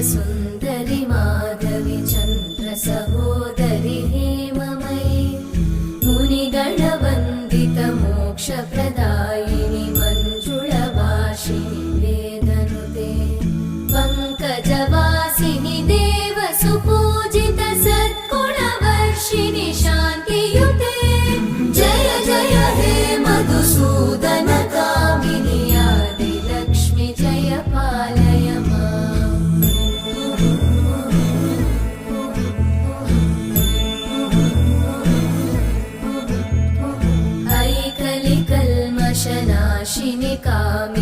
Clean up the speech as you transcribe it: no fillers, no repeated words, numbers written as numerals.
सुन्दरि माधवी चन्द्र सहोदरि हेममयी मुनिगणवन्दित मोक्षप्रदायिनि मञ्जुळभाषिणि वेदनुते पङ्कजवासिनि देवसुपूजित सद्गुणवर्षिणि शान्तियुते जय जय हे मधुसूदन कामिनि आदिलक्ष्मि जय पालय ऐकलिकल्मषनाशिनि कामि